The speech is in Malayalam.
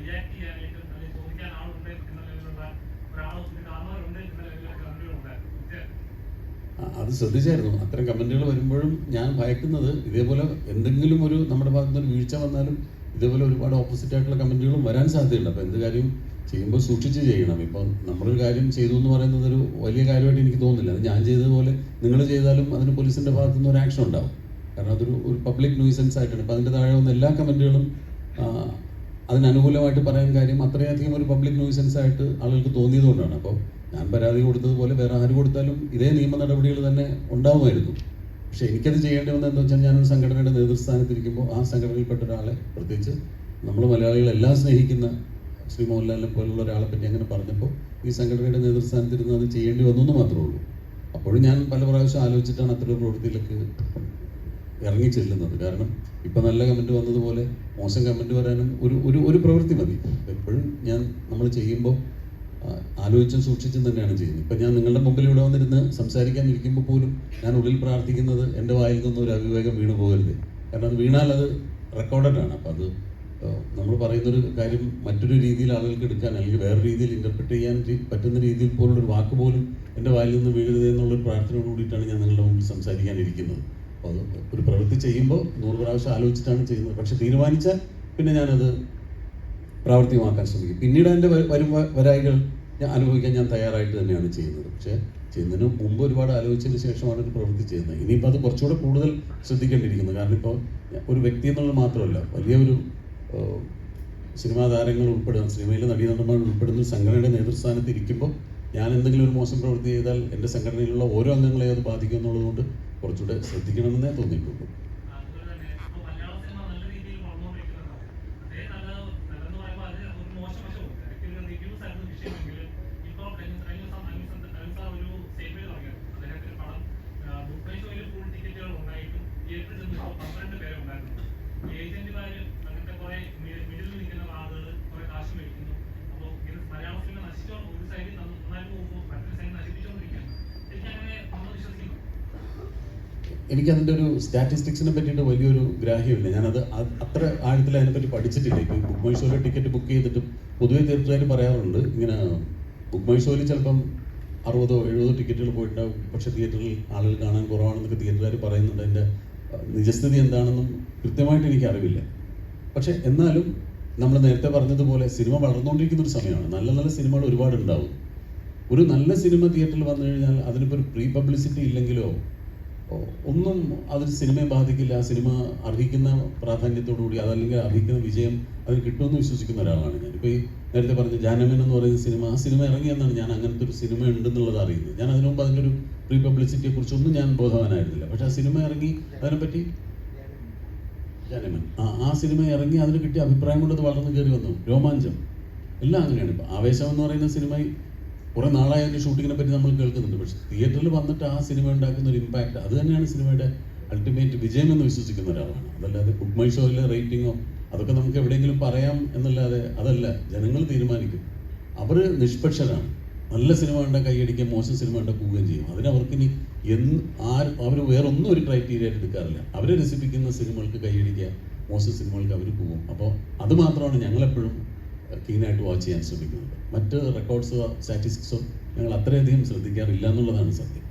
റിയാക്ട് ചെയ്യാനായിട്ടും അല്ലെങ്കിൽ ചോദിക്കാൻ ആളുണ്ട് എന്ന ലെവലിലുള്ള ഒരാളോ കാണുന്നവരുണ്ട് എന്ന ലെവലിലുള്ള കമന്റുകളുണ്ടായിരുന്നു. അത് ശ്രദ്ധിച്ചായിരുന്നു. അത്തരം കമന്റുകൾ വരുമ്പോഴും ഞാൻ ഭയക്കുന്നത് ഇതേപോലെ എന്തെങ്കിലും ഒരു നമ്മുടെ ഭാഗത്ത് നിന്ന് വീഴ്ച വന്നാലും ഇതേപോലെ ഒരുപാട് ഓപ്പോസിറ്റ് ആയിട്ടുള്ള കമന്റുകളും വരാൻ സാധ്യതയുണ്ട്. അപ്പോൾ എന്ത് കാര്യം ചെയ്യുമ്പോൾ സൂക്ഷിച്ച് ചെയ്യണം. ഇപ്പം നമ്മളൊരു കാര്യം ചെയ്തു എന്ന് പറയുന്നത് ഒരു വലിയ കാര്യമായിട്ട് എനിക്ക് തോന്നുന്നില്ല. അത് ഞാൻ ചെയ്തതുപോലെ നിങ്ങൾ ചെയ്താലും അതിന് പോലീസിൻ്റെ ഭാഗത്തു നിന്ന് ഒരു ആക്ഷൻ ഉണ്ടാവും. കാരണം അതൊരു പബ്ലിക് ന്യൂസൻസ് ആയിട്ടാണ്. അപ്പോൾ അതിൻ്റെ താഴെ വന്ന എല്ലാ കമന്റുകളും അതിനനുകൂലമായിട്ട് പറയാൻ കാര്യം അത്രയധികം ഒരു പബ്ലിക് ന്യൂസൻസ് ആയിട്ട് ആളുകൾക്ക് തോന്നിയതുകൊണ്ടാണ്. അപ്പോൾ ഞാൻ പരാതി കൊടുത്തതുപോലെ വേറെ ആര് കൊടുത്താലും ഇതേ നിയമ നടപടികൾ തന്നെ ഉണ്ടാവുമായിരുന്നു. പക്ഷേ എനിക്കത് ചെയ്യേണ്ടി വന്നതെന്ന് വെച്ചാൽ ഞാനൊരു സംഘടനയുടെ നേതൃസ്ഥാനത്തിരിക്കുമ്പോൾ ആ സംഘടനയിൽപ്പെട്ട ഒരാളെ, പ്രത്യേകിച്ച് നമ്മൾ മലയാളികളെല്ലാം സ്നേഹിക്കുന്ന ശ്രീ മോഹൻലാലിനെ പോലുള്ള ഒരാളെ പറ്റി അങ്ങനെ പറഞ്ഞപ്പോൾ ഈ സംഘടനയുടെ നേതൃസ്ഥാനത്തിരുന്ന് അത് ചെയ്യേണ്ടി വന്നു എന്ന് മാത്രമേ ഉള്ളൂ. അപ്പോഴും ഞാൻ പല പ്രാവശ്യം ആലോചിച്ചിട്ടാണ് അത്തരം പ്രവൃത്തിയിലേക്ക് ഇറങ്ങി ചെല്ലുന്നത്. കാരണം ഇപ്പം നല്ല കമൻറ്റ് വന്നതുപോലെ മോശം കമൻറ്റ് വരാനും ഒരു പ്രവൃത്തി മതി. എപ്പോഴും നമ്മൾ ചെയ്യുമ്പോൾ ആലോചിച്ചും സൂക്ഷിച്ചും തന്നെയാണ് ചെയ്യുന്നത്. ഇപ്പം ഞാൻ നിങ്ങളുടെ മുമ്പിൽ ഇവിടെ വന്നിരുന്ന് സംസാരിക്കാൻ ഇരിക്കുമ്പോൾ പോലും ഞാൻ ഉള്ളിൽ പ്രാർത്ഥിക്കുന്നത് എൻ്റെ വായിൽ നിന്നും ഒരു അവിവേകം വീണു പോകരുത്. കാരണം അത് വീണാൽ അത് റെക്കോർഡഡാണ്. അപ്പം അത് നമ്മൾ പറയുന്നൊരു കാര്യം മറ്റൊരു രീതിയിൽ ആളുകൾക്ക് എടുക്കാൻ അല്ലെങ്കിൽ വേറെ രീതിയിൽ ഇൻ്റർപ്രിറ്റ് ചെയ്യാൻ പറ്റുന്ന രീതിയിൽ പോലുള്ളൊരു വാക്ക് പോലും എൻ്റെ വായിൽ നിന്ന് വീഴരുത് എന്നുള്ളൊരു പ്രാർത്ഥനയോട് കൂടിയിട്ടാണ് ഞാൻ നിങ്ങളുടെ മുമ്പിൽ സംസാരിക്കാനിരിക്കുന്നത്. അപ്പോൾ അത് ഒരു പ്രവൃത്തി ചെയ്യുമ്പോൾ 100 പ്രാവശ്യം ആലോചിച്ചിട്ടാണ് ചെയ്യുന്നത്. പക്ഷെ തീരുമാനിച്ചാൽ പിന്നെ ഞാനത് പ്രാവർത്തികമാക്കാൻ ശ്രമിക്കും. പിന്നീട് എൻ്റെ വരായികൾ അനുഭവിക്കാൻ ഞാൻ തയ്യാറായിട്ട് തന്നെയാണ് ചെയ്യുന്നത്. പക്ഷേ ചെയ്യുന്നതിന് മുമ്പ് ഒരുപാട് ആലോചിച്ചതിന് ശേഷമാണ് ഒരു പ്രവൃത്തി ചെയ്യുന്നത്. ഇനിയിപ്പോൾ അത് കുറച്ചുകൂടെ കൂടുതൽ ശ്രദ്ധിക്കേണ്ടിയിരിക്കുന്നത്. കാരണം ഇപ്പോൾ ഒരു വ്യക്തി എന്നുള്ളത് മാത്രമല്ല, വലിയൊരു സിനിമാ താരങ്ങൾ ഉൾപ്പെടുന്ന, സിനിമയിലെ നടീനടന്മാർ ഉൾപ്പെടുന്ന ഒരു സംഘടനയുടെ നേതൃസ്ഥാനത്ത് ഇരിക്കുമ്പോൾ ഞാൻ എന്തെങ്കിലും ഒരു മോശം പ്രവൃത്തി ചെയ്താൽ എൻ്റെ സംഘടനയിലുള്ള ഓരോ അംഗങ്ങളെ അത് ബാധിക്കും എന്നുള്ളതുകൊണ്ട് കുറച്ചുകൂടെ ശ്രദ്ധിക്കണമെന്നേ തോന്നിയിട്ടുള്ളൂ. എനിക്കതിൻ്റെ ഒരു സ്റ്റാറ്റിസ്റ്റിക്സിനെ പറ്റിയിട്ട് വലിയൊരു ഗ്രാഹ്യമില്ല. ഞാനത് അത്ര ആഴത്തിൽ അതിനെപ്പറ്റി പഠിച്ചിട്ടില്ല. ഇപ്പോൾ ബുക്ക് മൈ ഷോയിൽ ടിക്കറ്റ് ബുക്ക് ചെയ്തിട്ടും പൊതുവെ തിയേറ്ററുകാർ പറയാറുണ്ട് ഇങ്ങനെ ബുക്ക് മൈ ഷോയിൽ ചിലപ്പം 60-70 ടിക്കറ്റുകൾ പോയിട്ടുണ്ടാവും, പക്ഷേ തിയേറ്ററിൽ ആളുകൾ കാണാൻ കുറവാണെന്നൊക്കെ തിയേറ്ററുകാർ പറയുന്നുണ്ട്. അതിൻ്റെ നിജസ്ഥിതി എന്താണെന്നും കൃത്യമായിട്ട് എനിക്ക് അറിവില്ല. പക്ഷേ എന്നാലും നമ്മൾ നേരത്തെ പറഞ്ഞതുപോലെ സിനിമ വളർന്നുകൊണ്ടിരിക്കുന്ന ഒരു സമയമാണ്. നല്ല നല്ല സിനിമകൾ ഒരുപാട് ഉണ്ടാവും. ഒരു നല്ല സിനിമ തിയേറ്ററിൽ വന്നു കഴിഞ്ഞാൽ അതിനിപ്പോൾ ഒരു പ്രീ പബ്ലിസിറ്റി ഇല്ലെങ്കിലോ ഒന്നും അതൊരു സിനിമയെ ബാധിക്കില്ല. ആ സിനിമ അർഹിക്കുന്ന പ്രാധാന്യത്തോടുകൂടി അതല്ലെങ്കിൽ അർഹിക്കുന്ന വിജയം അതിന് കിട്ടുമെന്ന് വിശ്വസിക്കുന്ന ഒരാളാണ് ഞാൻ. ഇപ്പോൾ ഈ നേരത്തെ പറഞ്ഞ ജാനമൻ എന്ന് പറയുന്ന സിനിമ, ആ സിനിമ ഇറങ്ങിയെന്നാണ് ഞാൻ അങ്ങനത്തെ ഒരു സിനിമ ഉണ്ടെന്നുള്ളത് അറിയുന്നത്. ഞാൻ അതിനു മുമ്പ് അതിൻ്റെ ഒരു പ്രീ പബ്ലിസിറ്റിയെ കുറിച്ചൊന്നും ഞാൻ ബോധവാനായിരുന്നില്ല. പക്ഷേ ആ സിനിമ ഇറങ്ങി അതിനെപ്പറ്റി ജാനമൻ ആ സിനിമ ഇറങ്ങി അതിന് കിട്ടിയ അഭിപ്രായം കൊണ്ട് അത് വളർന്നു കയറി വന്നു. രോമാഞ്ചം എല്ലാം അങ്ങനെയാണ്. ഇപ്പോൾ ആവേശം എന്ന് പറയുന്ന സിനിമ കുറേ നാളായി അതിൻ്റെ ഷൂട്ടിങ്ങിനെ പറ്റി നമ്മൾ കേൾക്കുന്നുണ്ട്. പക്ഷേ തിയേറ്ററിൽ വന്നിട്ട് ആ സിനിമ ഉണ്ടാക്കുന്ന ഒരു ഇമ്പാക്റ്റ് അത് തന്നെയാണ് സിനിമയുടെ അൾട്ടിമേറ്റ് വിജയം എന്ന് വിശ്വസിക്കുന്ന ഒരാളാണ്. അതല്ലാതെ ബുക്ക് മൈ ഷോയിലെ റേറ്റിങ്ങോ അതൊക്കെ നമുക്ക് എവിടെയെങ്കിലും പറയാം എന്നല്ലാതെ അതല്ല, ജനങ്ങൾ തീരുമാനിക്കും. അവർ നിഷ്പക്ഷരാണ്. നല്ല സിനിമ കണ്ട കൈയടിക്കുക, മോശം സിനിമ കണ്ട പോവുകയും ചെയ്യും. അതിനവർക്കിനി അവർ വേറൊന്നും ഒരു ക്രൈറ്റീരിയ ആയിട്ട് എടുക്കാറില്ല. അവരെ രസിപ്പിക്കുന്ന സിനിമകൾക്ക് കൈയടിക്കുക, മോശം സിനിമകൾക്ക് അവർ പോകും. അപ്പോൾ അത് മാത്രമാണ് ഞങ്ങളെപ്പോഴും കീനായിട്ട് വാച്ച് ചെയ്യാൻ ശ്രമിക്കുന്നത്. മറ്റ് റെക്കോർഡ്സോ സ്റ്റാറ്റിസ്റ്റിക്സോ ഞങ്ങൾ അത്രയധികം ശ്രദ്ധിക്കാറില്ല എന്നുള്ളതാണ് സത്യം.